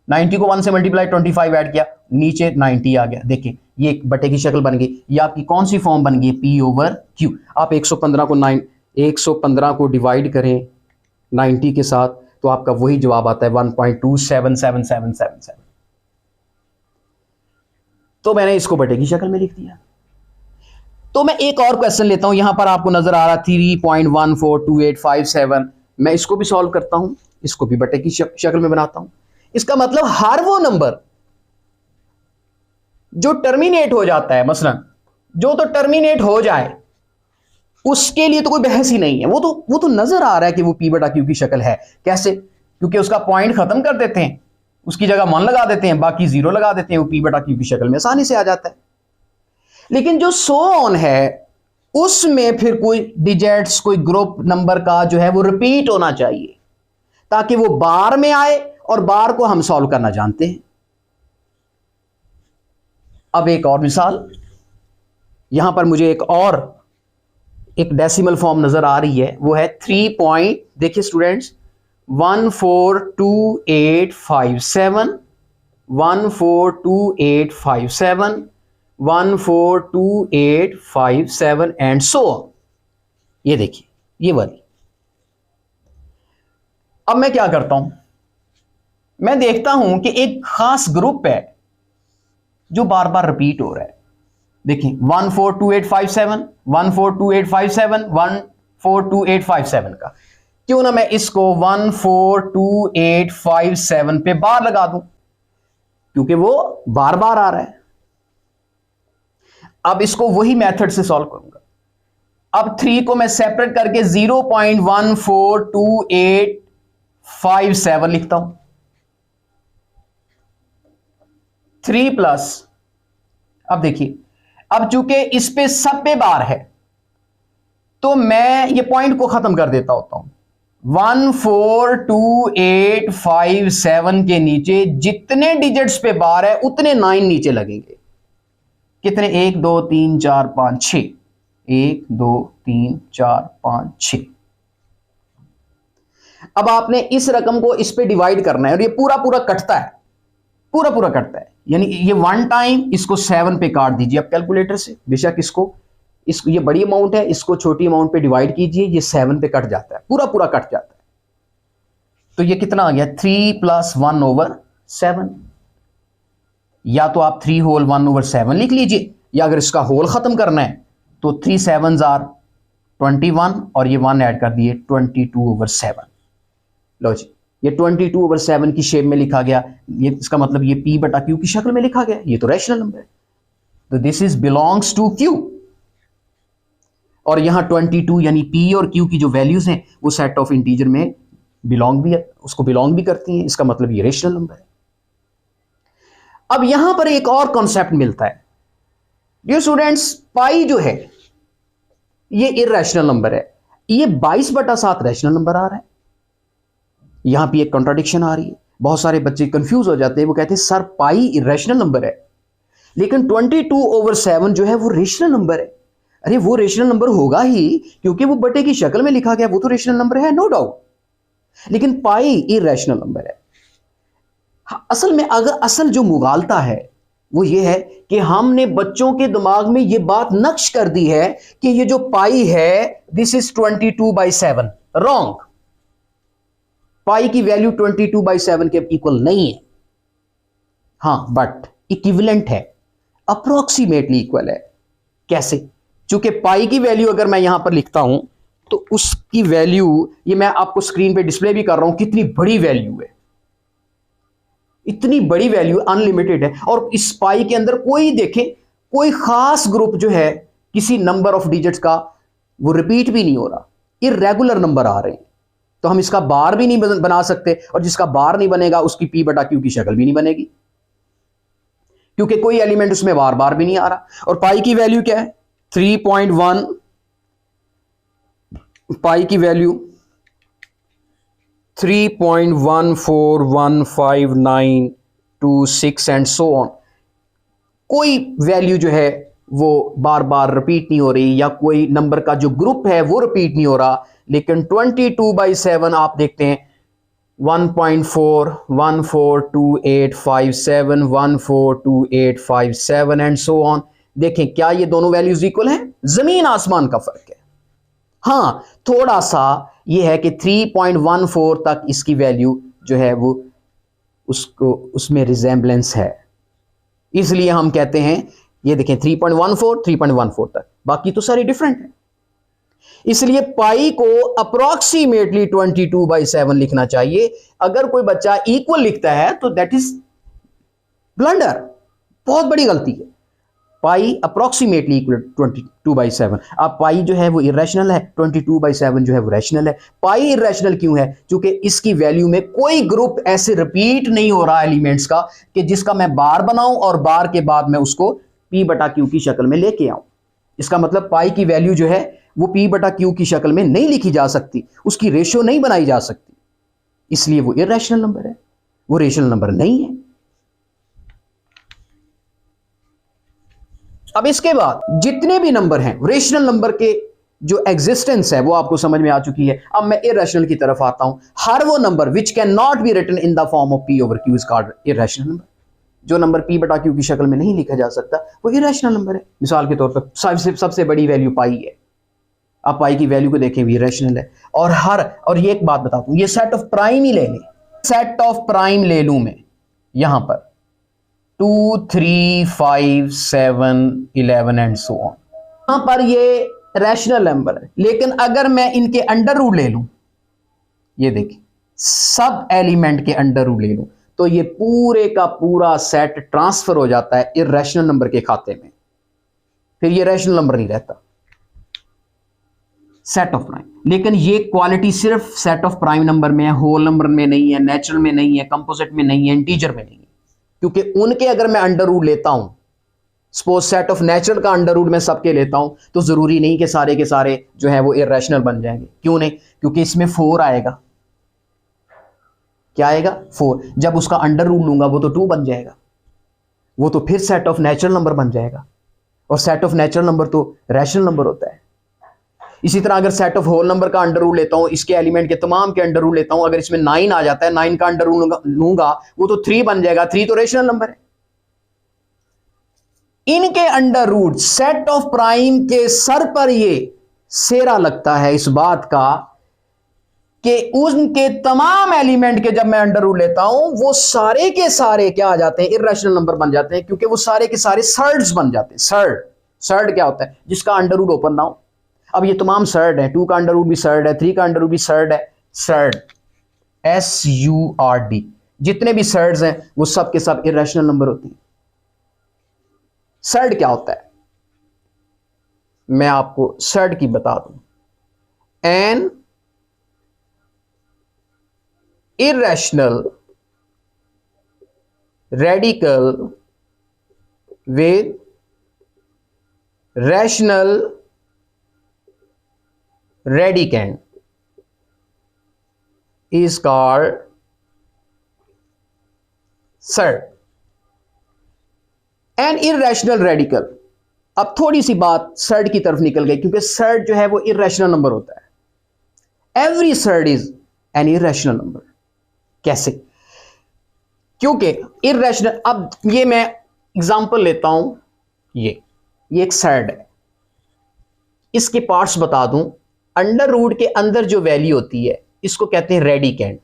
90 को 1 से मल्टीप्लाई, 25 ऐड किया, नीचे 90 आ गया। देखिए ये एक बटे की शक्ल बन गई। ये आपकी कौन सी फॉर्म बन गई? P/Q। आप 115 को डिवाइड करें 90 के साथ तो आपका वही जवाब आता है 1.277777। तो मैंने इसको बटे की शक्ल में लिख दिया। तो मैं एक और क्वेश्चन लेता हूं, यहां पर आपको नजर आ रहा 3.142857। मैं इसको भी सॉल्व करता हूं, इसको भी बटे की शक्ल में बनाता हूं। इसका मतलब हर वो नंबर जो टर्मिनेट हो जाता है, मसलन जो तो टर्मिनेट हो जाए, उसके लिए तो कोई बहस ही नहीं है, वो तो नजर आ रहा है कि वो P/Q की शक्ल है। कैसे? क्योंकि उसका पॉइंट खत्म कर देते हैं, उसकी जगह 1 लगा देते हैं, बाकी 0 लगा देते हैं, वो P/Q की शक्ल में आसानी से आ जाता है। लेकिन जो सो ऑन है उसमें फिर कोई डिजिट्स, कोई ग्रुप नंबर का जो है वो रिपीट होना चाहिए ताकि वो बार में आए, और बार को हम सॉल्व करना जानते हैं। अब एक और मिसाल, यहां पर मुझे एक डेसिमल फॉर्म नजर आ रही है, वो है 3. देखिए स्टूडेंट्स, 142857, 142857, 142857 एंड सो ऑन। ये देखिए ये वाली। अब मैं क्या करता हूं, मैं देखता हूं कि एक खास ग्रुप है जो बार बार रिपीट हो रहा है। देखिए 142857, 142857, 142857 का, क्यों ना मैं इसको 142857 पे बार लगा दूं, क्योंकि वो बार बार आ रहा है। अब इसको वही मेथड से सॉल्व करूंगा। अब 3 को मैं सेपरेट करके 0.142857 लिखता हूं। 3 प्लस, अब देखिए, अब चूंकि इस पे सब पे बार है तो मैं ये पॉइंट को खत्म कर देता होता हूं। 142857 के नीचे जितने डिजिट्स पे बार है उतने 9 नीचे लगेंगे। कितने? 1 2 3 4 5 6, 1 2 3 4 5 6। अब आपने इस रकम को इस पे डिवाइड करना है, और ये पूरा पूरा कटता है, पूरा पूरा कटता है, यानी ये 1 टाइम इसको 7 पे काट दीजिए आप कैलकुलेटर से। बेशक इसको ये बड़ी अमाउंट है, इसको छोटी अमाउंट पे डिवाइड कीजिए, ये 7 पे कट जाता है, पूरा पूरा कट जाता है। तो ये कितना आ गया? 3 + 1/7। या तो आप 3 होल 1/7 लिख लीजिए, या अगर इसका होल खत्म करना है तो 3 7s are 21, और ये 1 ऐड कर दिए, 22/7। लो जी, ये 22/7 की शेप में लिखा गया। ये इसका मतलब ये P/Q की शक्ल में लिखा गया। ये तो रैशनल नंबर है, तो this is belongs to Q। और यहां 22 यानी P और Q की जो वैल्यूज हैं वो सेट ऑफ इंटीजर में बिलोंग भी करती हैं। इसका मतलब ये रेशनल नंबर है। अब यहां पर एक और कॉन्सेप्ट मिलता है डियर स्टूडेंट्स, पाई जो है ये इर्रेशनल नंबर है, ये 22/7 रैशनल नंबर आ रहा है। यहां पे एक कॉन्ट्राडिक्शन आ रही है, बहुत सारे बच्चे कंफ्यूज हो जाते हैं, वो कहते हैं सर पाई इर्रेशनल नंबर है लेकिन 22/7 जो है वो रेशनल नंबर है। अरे वो रेशनल नंबर होगा ही क्योंकि वो बटे की शक्ल में लिखा गया, वो तो रेशनल नंबर है, नो डाउट, लेकिन पाई इर्रेशनल नंबर है। असल में असल जो मुगालता है वो ये है कि हमने बच्चों के दिमाग में ये बात नक्श कर दी है कि ये जो पाई है दिस इज 22/7। रॉन्ग, पाई की वैल्यू 22/7 के इक्वल नहीं है। हां, बट इक्विवेलेंट है, अप्रोक्सीमेटली इक्वल है। कैसे? चूंकि पाई की वैल्यू अगर मैं यहां पर लिखता हूं तो उसकी वैल्यू, ये मैं आपको स्क्रीन पे डिस्प्ले भी कर रहा हूं, कितनी बड़ी वैल्यू है, इतनी बड़ी वैल्यू, अनलिमिटेड है। और इस पाई के अंदर कोई देखें, कोई खास ग्रुप जो है किसी नंबर ऑफ डिजिट्स का, वो रिपीट भी नहीं हो रहा, इर्रेगुलर नंबर आ रहे हैं। तो हम इसका बार भी नहीं बना सकते, और जिसका बार नहीं बनेगा उसकी पी बटा क्यू की शक्ल भी नहीं बनेगी, क्योंकि कोई एलिमेंट उसमें बार बार भी नहीं आ रहा। और पाई की वैल्यू क्या है? 3.1, पाई की वैल्यू 3.1415926 एंड सो ऑन। कोई वैल्यू जो है वो बार बार रिपीट नहीं हो रही, या कोई नंबर का जो ग्रुप है वो रिपीट नहीं हो रहा। लेकिन 22/7 आप देखते हैं 1.4 14285 14285 एंड सो ऑन। देखें क्या ये दोनों वैल्यूज इक्वल हैं? जमीन आसमान का फर्क है। हाँ, थोड़ा सा ये है कि 3.14 तक इसकी वैल्यू जो है वो उसको उसमें रिजेंबलेंस है, इसलिए हम कहते हैं ये देखें 3.14 तक, बाकी तो सारी डिफरेंट है। इसलिए पाई को अप्रोक्सीमेटली 22/7 लिखना चाहिए। अगर कोई बच्चा इक्वल लिखता है तो दैट इज ब्लंडर, बहुत बड़ी गलती है। पाई अप्रोक्सीमेटली इक्वल 22/7। अब पाई जो है वो इरेशनल है, 22/7 जो है वो रैशनल है। पाई इरेशनल क्यों है? क्योंकि इसकी वैल्यू में कोई ग्रुप ऐसे रिपीट नहीं हो रहा एलिमेंट्स का कि जिसका मैं बार बनाऊं और बार के बाद मैं उसको पी बटा क्यू की शक्ल में लेके आऊं। इसका मतलब पाई की वैल्यू जो है वो पी बटा क्यू की शक्ल में नहीं लिखी जा सकती, उसकी रेशियो नहीं बनाई जा सकती, इसलिए वो इरेशनल नंबर है, वो रेशनल नंबर नहीं है। अब इसके बाद जितने भी नंबर हैं रेशनल नंबर के जो एग्जिस्टेंस है वो आपको समझ में आ चुकी है। अब मैं इरेशनल की तरफ आता हूं। हर वो number which can not be written in the form of P over Q is called irrational number. जो नंबर पी बटा क्यू की शक्ल में नहीं लिखा जा सकता वो इरेशनल नंबर है। मिसाल के तौर पर सबसे बड़ी वैल्यू पाई है, आप पाई की वैल्यू को देखें, इरेशनल है। और ये एक बात बताता हूं, ये सेट ऑफ प्राइम ही ले लें, सेट ऑफ प्राइम ले लूं मैं यहां पर 2 3 5 7 11 एंड सो ऑन, यहां पर ये रैशनल नंबर है। लेकिन अगर मैं इनके अंडर रूट ले लूं, ये देखिए सब एलिमेंट के अंडर रूट ले लूं, तो ये पूरे का पूरा सेट ट्रांसफर हो जाता है इरेशनल नंबर के खाते में, फिर ये रैशनल नंबर नहीं रहता, सेट ऑफ प्राइम। लेकिन ये क्वालिटी सिर्फ सेट ऑफ प्राइम नंबर में है, होल नंबर में नहीं है, नेचुरल में नहीं है, कंपोजिट में नहीं है, इंटीजर में नहीं है। क्योंकि उनके अगर मैं अंडर रूट लेता हूं, सपोज सेट ऑफ नेचुरल का अंडर रूट मैं सबके लेता हूं, तो जरूरी नहीं कि सारे के सारे जो है वो इरेशनल बन जाएंगे। क्यों नहीं? क्योंकि इसमें 4 आएगा। क्या आएगा? 4। जब उसका अंडर रूट लूंगा वो तो 2 बन जाएगा, वो तो फिर सेट ऑफ नेचुरल नंबर बन जाएगा, और सेट ऑफ नेचुरल नंबर तो रैशनल नंबर होता है। इसी तरह अगर सेट ऑफ होल नंबर का अंडर रूट लेता हूं, इसके एलिमेंट के तमाम के अंडर रूट लेता हूं, अगर इसमें 9 आ जाता है, 9 का अंडर रूट लूंगा वो तो 3 बन जाएगा, 3 तो रेशनल नंबर है। इनके under root set of prime के सर पर ये सेरा लगता है इस बात का कि उनके तमाम एलिमेंट के जब मैं अंडर रूट लेता हूं वो सारे के सारे क्या आ जाते हैं? इरेशनल नंबर बन जाते हैं, क्योंकि वो सारे के सारे सर्ड्स बन जाते हैं। सर्ड क्या होता है? जिसका अंडर रूट ओपन ना हो। अब ये तमाम सर्ड है, 2 का अंडर रूट भी सर्ड है, 3 का अंडर रूट भी सर्ड है। सर्ड SURD, जितने भी सर्ड्स हैं वो सब के सब इरेशनल नंबर होते हैं। सर्ड क्या होता है मैं आपको सर्ड की बता दूं। An irrational radical with rational radicand is called surd. An irrational radical, अब थोड़ी सी बात सर्ड की तरफ निकल गई, क्योंकि सर्ड जो है वो इरेशनल नंबर होता है। Every surd is an irrational number. कैसे? क्योंकि इरेशनल, अब ये मैं एग्जांपल लेता हूं, ये एक सर्ड है, इसके पार्ट्स बता दूं। अंडर रूट के अंदर जो वैल्यू होती है इसको कहते हैं रेडिकेंड।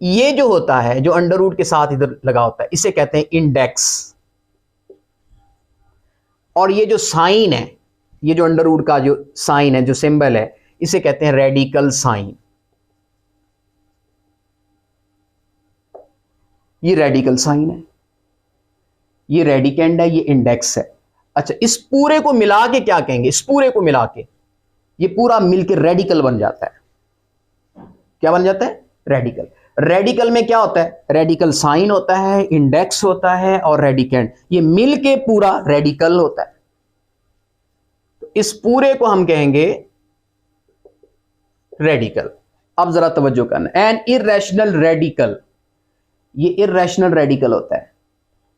ये जो होता है, जो अंडर रूट के साथ इधर लगा होता है, इसे कहते हैं इंडेक्स। और ये जो साइन है, ये जो अंडर रूट का जो साइन है, जो सिंबल है, इसे कहते हैं रेडिकल साइन। ये रेडिकल साइन है, ये रेडिकेंड है, ये इंडेक्स है। अच्छा, इस पूरे को मिला के क्या कहेंगे? इस पूरे को मिला के ये पूरा मिलकर रेडिकल बन जाता है। क्या बन जाता है? रेडिकल। रेडिकल में क्या होता है? रेडिकल साइन होता है, इंडेक्स होता है और रेडिकेंड, ये मिलके पूरा रेडिकल होता है। तो इस पूरे को हम कहेंगे रेडिकल। अब जरा तवज्जो करना, एन इर्रेशनल रेडिकल, ये इर्रेशनल रेडिकल होता है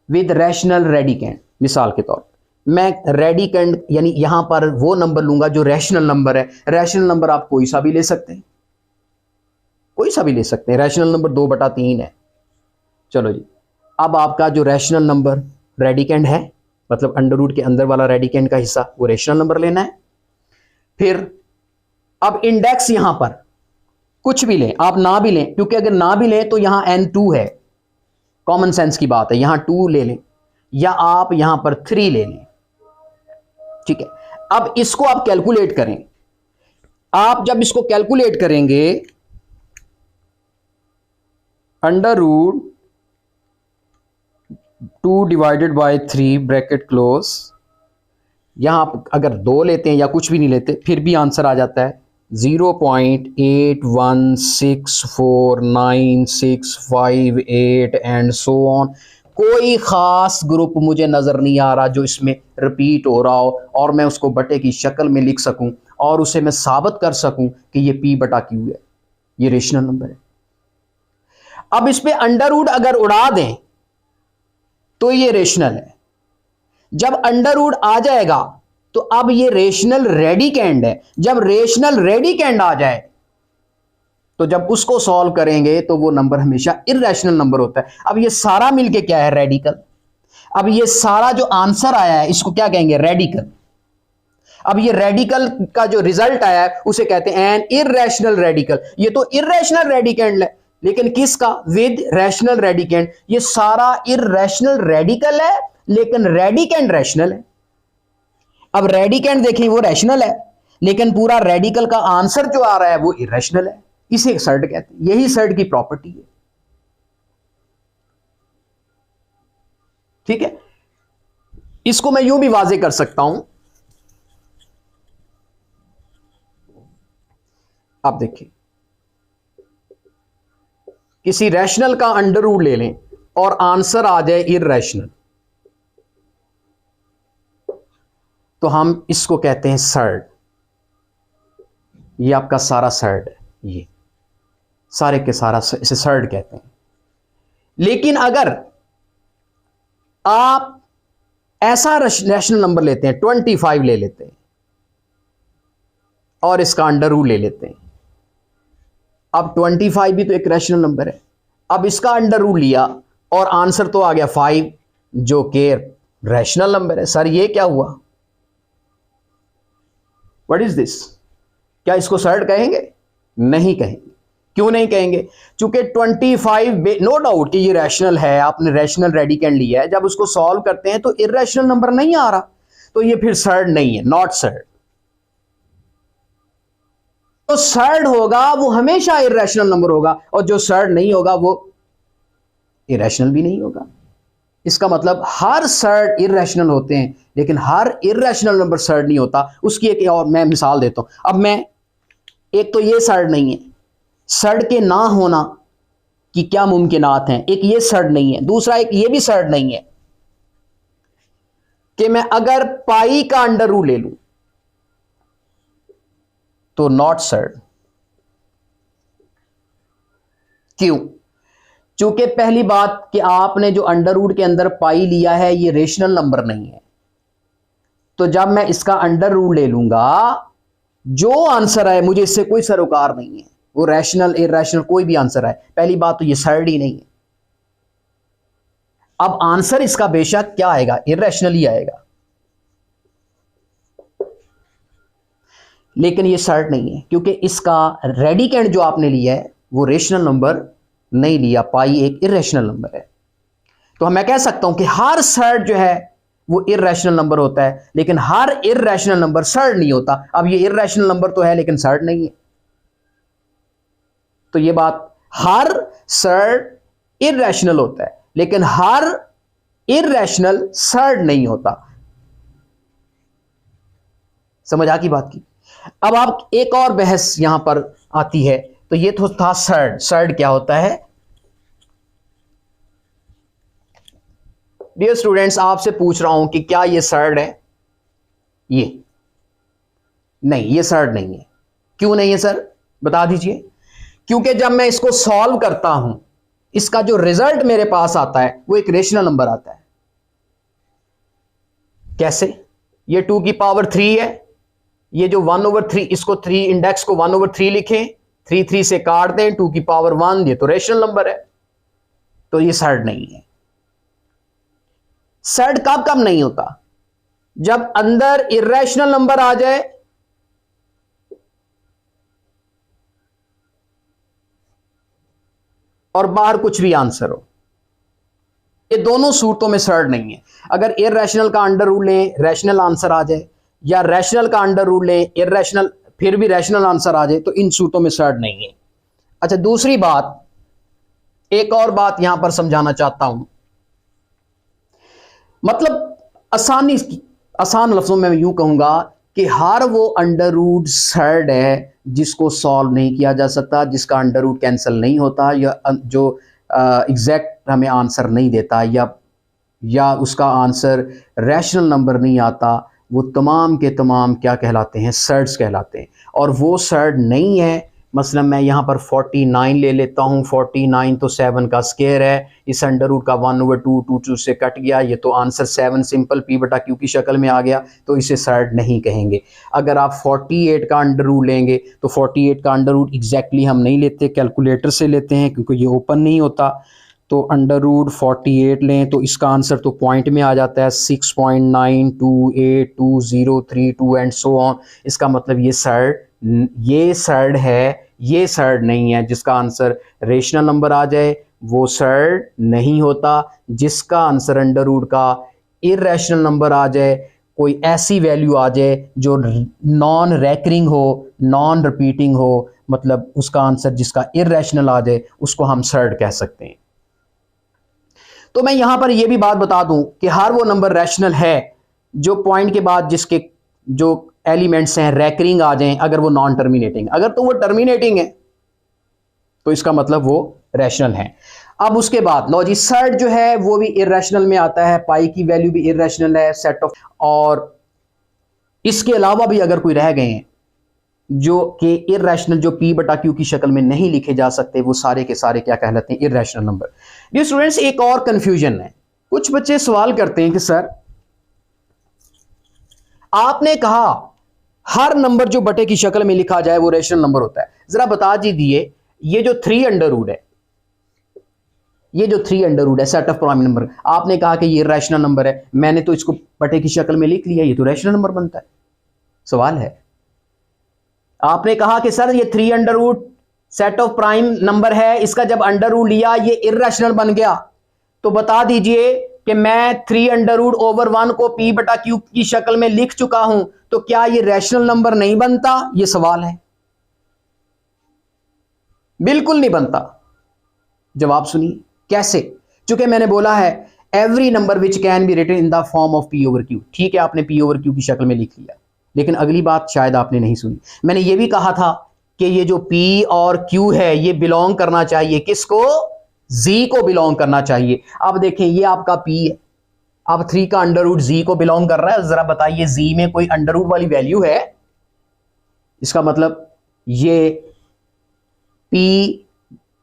विद रैशनल रेडिकेंड। मिसाल के तौर पर मैं रेडिकेंड यानी यहां पर वो नंबर लूंगा जो रैशनल नंबर है। रैशनल नंबर आप कोई सा भी ले सकते हैं, कोई सा भी ले सकते हैं। रैशनल नंबर 2/3 है। चलो जी, अब आपका जो रैशनल नंबर रेडिकेंड है, मतलब अंडर रूट के अंदर वाला रेडिकेंड का हिस्सा, वो रैशनल नंबर लेना है। फिर अब इंडेक्स यहां पर कुछ भी लें, आप ना भी लें, क्योंकि अगर ना भी लें तो यहां n2 है, कॉमन सेंस की बात है, यहां 2 ले लें या आप यहां पर 3 ले लें। ठीक है, अब इसको आप कैलकुलेट करें। आप जब इसको कैलकुलेट करेंगे, under root 2 divided by 3 bracket close, यहां अगर 2 लेते हैं या कुछ भी नहीं लेते फिर भी आंसर आ जाता है 0.81649658 एंड सो ऑन। कोई खास ग्रुप मुझे नजर नहीं आ रहा जो इसमें रिपीट हो रहा हो और मैं उसको बटे की शक्ल में लिख सकूं और उसे मैं साबित कर सकूं कि ये p/q है, ये रेशनल नंबर है। अब इस पे अंडर रूट अगर उड़ा दें तो ये रेशनल है। जब अंडर रूट आ जाएगा तो अब ये रेशनल रेडिकेंड है। जब रेशनल रेडिकेंड आ जाए तो जब उसको सॉल्व करेंगे तो वो नंबर हमेशा इर्रेशनल नंबर होता है। अब ये सारा मिलके क्या है? रेडिकल। अब ये सारा जो आंसर आया है इसको क्या कहेंगे? रेडिकल। अब ये रेडिकल का जो रिजल्ट आया है उसे कहते हैं एन इर्रेशनल रेडिकल। ये तो इर्रेशनल रेडिकेंड है, लेकिन किसका? With rational radicand. ये सारा इर्रेशनल रेडिकल है लेकिन रेडिकेंड रैशनल है। अब रेडिकेंड देखें वो रैशनल है, लेकिन पूरा रेडिकल का आंसर जो आ रहा है वो इरेशनल है। इसे सर्ट कहते हैं, यही सर्ट की प्रॉपर्टी है। ठीक है, इसको मैं यूं भी वाजे कर सकता हूं। आप देखिए, किसी रैशनल का अंडर रूट ले लें और आंसर आ जाए इर्रेशनल, तो हम इसको कहते हैं सर्ड। ये आपका सारा सर्ड है, ये सारे के सारा इसे सर्ड कहते हैं। लेकिन अगर आप ऐसा रैशनल नंबर लेते हैं, 25 ले लेते हैं और इसका अंडर रूट ले लेते हैं, अब 25 भी तो एक रैशनल नंबर है। अब इसका अंडर रूट लिया और आंसर तो आ गया 5 जो कि रैशनल नंबर है। सर ये क्या हुआ? What is this? क्या इसको सर्ट कहेंगे? नहीं कहेंगे। क्यों नहीं कहेंगे? क्योंकि 25 नो डाउट कि ये रैशनल है, आपने रैशनल रेडिकेंड लिया है, जब उसको सॉल्व करते हैं तो इर्रेशनल नंबर नहीं आ रहा, तो ये फिर सर्ट नहीं है, नॉट सर्ट। तो सर्ट होगा वो हमेशा इर्रेशनल नंबर होगा और जो सर्ट नहीं होगा वो इरेशनल भी नहीं होगा। इसका मतलब हर सर्ट इरेशनल होते हैं लेकिन हर इरेशनल नंबर सर्ट नहीं होता। उसकी एक और मैं मिसाल देता हूं। अब मैं, एक तो ये सर्ट नहीं है, सर्ट के ना होना की क्या मुमकिनात हैं, एक ये सर्ट नहीं है, दूसरा एक ये भी सर्ट नहीं है कि मैं अगर पाई का अंडर रूट ले लूं तो नॉट सर्ट। क्यों? चूंकि पहली बात कि आपने जो अंडर रूट के अंदर पाई लिया है ये रेशनल नंबर नहीं है, तो जब मैं इसका अंडर रूट ले लूंगा जो आंसर है मुझे इससे कोई सरोकार नहीं है, वो रैशनल इरेशनल कोई भी आंसर है। पहली बात तो ये सर्ट ही नहीं है। अब आंसर इसका बेशक क्या आएगा? इरेशनल ही आएगा, लेकिन ये सर्ट नहीं है क्योंकि इसका रेडिकेंड जो आपने लिया है वो रेशनल नंबर नहीं लिया, पाई एक इरेशनल नंबर है। तो मैं कह सकता हूं कि हर सर्ड जो है वो इरेशनल नंबर होता है, लेकिन हर इरेशनल नंबर सर्ड नहीं होता। अब ये इरेशनल नंबर तो है लेकिन सर्ड नहीं है, तो ये बात, हर सर्ड इरेशनल होता है लेकिन हर इरेशनल सर्ड नहीं होता। समझ आ की बात की। अब आप एक और बहस यहां पर आती है, तो ये तो था सर्ड। सर्ड क्या होता है? डियर स्टूडेंट्स, आपसे पूछ रहा हूं कि क्या ये सर्ड है? ये नहीं, ये सर्ड नहीं है। क्यों नहीं है सर, बता दीजिए। क्योंकि जब मैं इसको सॉल्व करता हूं, इसका जो रिजल्ट मेरे पास आता है वो एक रेशनल नंबर आता है। कैसे? ये 2 की पावर 3 है, ये जो 1/3, इसको 3 इंडेक्स को 1/3 लिखें, 3 से काट दें, 2 की पावर 1, ये तो रेशनल नंबर है, तो ये सर्ड नहीं है। सर्ड कब कब नहीं होता? जब अंदर इरेशनल नंबर आ जाए और बाहर कुछ भी आंसर हो। ये दोनों सूरतों में सर्ड नहीं है। अगर इरेशनल का अंडर रूल लें, रैशनल आंसर आ जाए, या रैशनल का अंडर रूल लें, इरेशनल फिर भी रैशनल आंसर आ जाए, तो इन सूरतों में सर्ड नहीं है। अच्छा, दूसरी बात, एक और बात यहां पर समझाना चाहता हूं। मतलब आसान लफ्जों में मैं यूं कहूंगा कि हर वो अंडर रूट सर्ड है जिसको सॉल्व नहीं किया जा सकता, जिसका अंडर रूट कैंसिल नहीं होता, या जो एग्जैक्ट हमें आंसर नहीं देता, या उसका आंसर रैशनल नंबर नहीं आता, वो तमाम के तमाम क्या कहलाते हैं? सर्ड्स कहलाते हैं। और वो सर्ड नहीं है, मसलन मैं यहाँ पर 49 ले लेता हूँ, 49 तो 7 का स्क्वायर है, इस अंडर रूट का 1/2 2 से कट गया, ये तो आंसर 7 सिंपल P/Q की शक्ल में आ गया, तो इसे सर्ड नहीं कहेंगे। अगर आप 48 का अंडर रूट लेंगे तो 48 का अंडर रूट एग्जैक्टली हम नहीं लेते, कैलकुलेटर से लेते हैं क्योंकि ये ओपन नहीं होता। तो अंडर रूट 48 लें तो इसका आंसर तो पॉइंट में आ जाता है 6.928203 एंड सो ऑन। इसका मतलब ये सर्ड है, ये सर्ड नहीं है। जिसका आंसर रेशनल नंबर आ जाए वो सर्ड नहीं होता। जिसका आंसर अंडर रूट का इरेशनल नंबर आ जाए, कोई ऐसी वैल्यू आ जाए जो नॉन रैकरिंग हो, नॉन रिपीटिंग हो, मतलब उसका आंसर जिसका इरेशनल आ जाए, उसको हम सर्ड कह सकते हैं। तो मैं यहां पर यह भी बात बता दूं कि हर वो नंबर रैशनल है जो पॉइंट के बाद जिसके जो एलिमेंट्स हैं रैकरिंग आ जाएं, अगर वो नॉन टर्मिनेटिंग। अगर तो वो टर्मिनेटिंग है तो इसका मतलब वो रैशनल है। अब उसके बाद लो जी, सर्ड जो है वो भी इरेशनल में आता है, पाई की वैल्यू भी इरेशनल है, सेट ऑफ। और इसके अलावा भी अगर कोई रह गए हैं जो कि इरेशनल, जो P/Q की शक्ल में नहीं लिखे जा सकते, वो सारे के सारे क्या कहलाते हैं? Irrational number. डियर स्टूडेंट्स, एक और कंफ्यूजन है। कुछ बच्चे सवाल करते हैं कि सर आपने कहा हर नंबर जो बटे की शक्ल में लिखा जाए वो रेशनल नंबर होता है, जरा बता दीजिए ये जो 3 अंडर रूट है, ये जो 3 अंडर रूट है सेट ऑफ प्राइम नंबर, आपने कहा कि ये रैशनल नंबर है, मैंने तो इसको बटे की शक्ल में लिख लिया, ये तो रैशनल नंबर बनता है। सवाल है, आपने कहा कि सर ये 3 under root set of prime number है, इसका जब अंडर रूट लिया ये इरेशनल बन गया, तो बता दीजिए कि मैं 3 अंडर रूट ओवर 1 को P/Q की शक्ल में लिख चुका हूं, तो क्या ये रैशनल नंबर नहीं बनता? ये सवाल है। बिल्कुल नहीं बनता। जवाब सुनिए कैसे। चूंकि मैंने बोला है every number which can be written in the form of P/Q। ठीक है, आपने P/Q की शक्ल में लिख लिया, लेकिन अगली बात शायद आपने नहीं सुनी। मैंने ये भी कहा था कि ये जो P और Q है ये बिलोंग करना चाहिए किसको? Z को बिलोंग करना चाहिए। अब देखें ये आपका P है, अब 3 का अंडर रूट Z को बिलोंग कर रहा है। जरा बताइए Z में कोई अंडर रूट वाली वैल्यू है? इसका मतलब ये P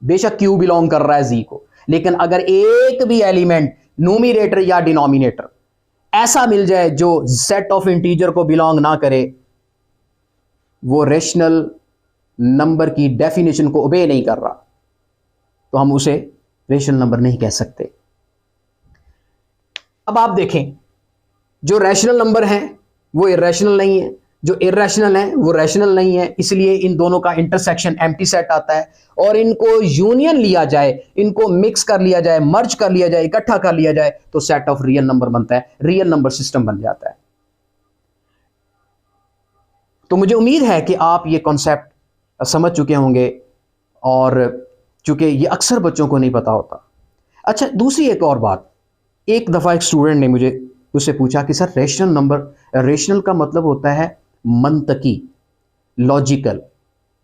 बेशक Q बिलोंग कर रहा है Z को, लेकिन अगर एक भी एलिमेंट न्यूमरेटर या डिनोमिनेटर ऐसा मिल जाए जो सेट ऑफ इंटीजर को बिलोंग ना करे, वो रेशनल नंबर की डेफिनेशन को ओबे नहीं कर रहा, तो हम उसे रेशनल नंबर नहीं कह सकते। अब आप देखें जो रैशनल नंबर हैं वो इरेशनल नहीं है, जो इर्रेशनल है वो रैशनल नहीं है, इसलिए इन दोनों का इंटरसेक्शन एम्प्टी सेट आता है। और इनको यूनियन लिया जाए, इनको मिक्स कर लिया जाए, मर्ज कर लिया जाए, इकट्ठा कर लिया जाए, तो सेट ऑफ रियल नंबर बनता है, रियल नंबर सिस्टम बन जाता है। तो मुझे उम्मीद है कि आप ये कॉन्सेप्ट समझ चुके होंगे, और चूंकि ये अक्सर बच्चों को नहीं पता होता। अच्छा, दूसरी एक और बात, एक दफ़ा एक स्टूडेंट ने मुझसे पूछा कि सर रेशनल नंबर, रेशनल का मतलब होता है मंतकी, लॉजिकल,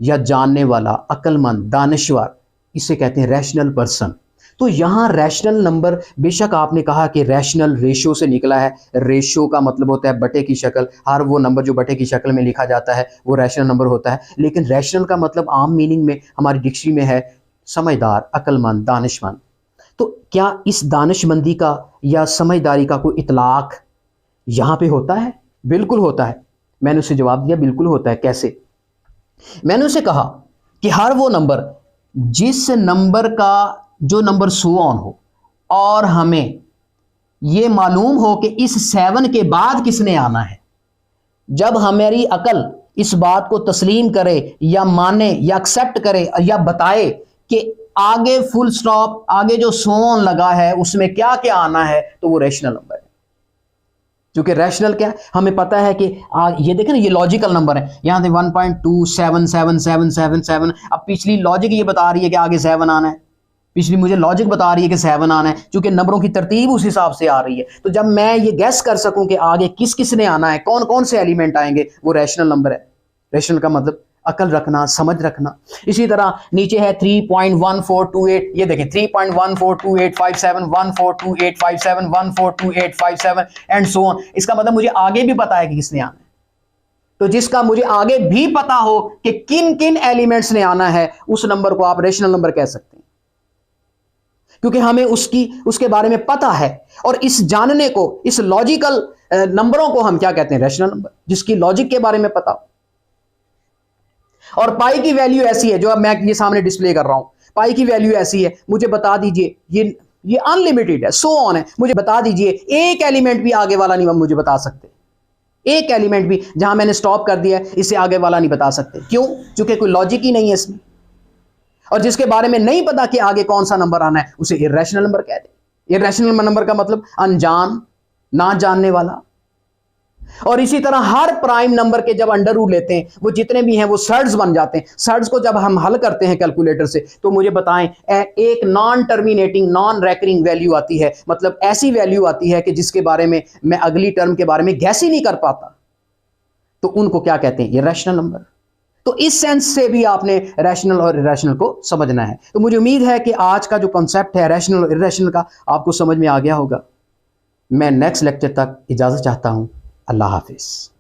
या जानने वाला, अक्लमंद, दानिशवर, इसे कहते हैं रैशनल पर्सन। तो यहाँ रैशनल नंबर, बेशक आपने कहा कि रैशनल रेशो से निकला है, रेशो का मतलब होता है बटे की शक्ल, हर वो नंबर जो बटे की शक्ल में लिखा जाता है वो रैशनल नंबर होता है, लेकिन रैशनल का मतलब आम मीनिंग में हमारी डिक्शनरी में है समझदार, अक्लमंद, दानिशमंद। तो क्या इस दानिशमंदी का या समझदारी का कोई इतलाक यहाँ पे होता है? बिल्कुल होता है। मैंने उसे जवाब दिया बिल्कुल होता है। कैसे? मैंने उसे कहा कि हर वो नंबर, जिस नंबर का जो नंबर 100 ऑन हो और हमें ये मालूम हो कि इस 7 के बाद किसने आना है, जब हमारी अकल इस बात को तस्लीम करे या माने या एक्सेप्ट करे या बताए कि आगे फुल स्टॉप, आगे जो 100 ऑन लगा है उसमें क्या क्या आना है, तो वो रैशनल नंबर है। क्योंकि रैशनल क्या है, हमें पता है कि ये देखें ना, ये लॉजिकल नंबर है, यहां से 1.2777777। अब पिछली लॉजिक ये बता रही है कि आगे 7 आना है, पिछली मुझे लॉजिक बता रही है कि 7 आना है, क्योंकि नंबरों की तरतीब उस हिसाब से आ रही है। तो जब मैं ये गैस कर सकूं कि आगे किस किस ने आना है, कौन कौन से एलिमेंट आएंगे, वो रैशनल नंबर है। रैशनल का मतलब अकल रखना, समझ रखना। इसी तरह नीचे है 3.1428, ये देखें 3.142857, 142857, 142857 एंड सो ऑन। इसका मतलब मुझे आगे भी पता है कि किसने आना है। तो जिसका मुझे आगे भी पता हो कि किन किन एलिमेंट्स ने आना है, उस नंबर को आप रैशनल नंबर कह सकते हैं, क्योंकि हमें उसके बारे में पता है। और इस जानने को, इस लॉजिकल नंबरों को हम क्या कहते हैं? रैशनल नंबर, जिसकी लॉजिक के बारे में पता हो। और पाई की वैल्यू ऐसी है, जो अब मैं ये सामने डिस्प्ले कर रहा हूं, पाई की वैल्यू ऐसी है, मुझे बता दीजिए, ये अनलिमिटेड है, 100 ऑन है, मुझे बता दीजिए एक एलिमेंट भी आगे वाला नहीं मुझे बता सकते, एक एलिमेंट भी जहां मैंने स्टॉप कर दिया है, इससे आगे वाला नहीं बता सकते। क्यों? क्योंकि कोई लॉजिक ही नहीं है इसमें। और जिसके बारे में नहीं पता कि आगे कौन सा नंबर आना है, उसे इर्रेशनल नंबर कहते हैं। इर्रेशनल नंबर का मतलब अनजान, ना जानने वाला। और इसी तरह हर प्राइम नंबर के जब अंडर रूट लेते हैं, वो जितने भी हैं वो सर्ड्स बन जाते हैं। सर्ड्स को जब हम हल करते हैं कैलकुलेटर से, तो मुझे बताएं, एक non terminating, non recurring value आती है, मतलब ऐसी वैल्यू आती है कि जिसके बारे में मैं अगली टर्म के बारे में गैस ही नहीं कर पाता, तो उनको क्या कहते हैं? Irrational number. तो इस सेंस से भी आपने रैशनल और इर्रेशनल को समझना है। तो मुझे उम्मीद है कि आज का जो कॉन्सेप्ट है रैशनल और इर्रेशनल का, आपको समझ में आ गया होगा। मैं नेक्स्ट लेक्चर तक इजाजत चाहता हूं। अल्लाह हाफिज।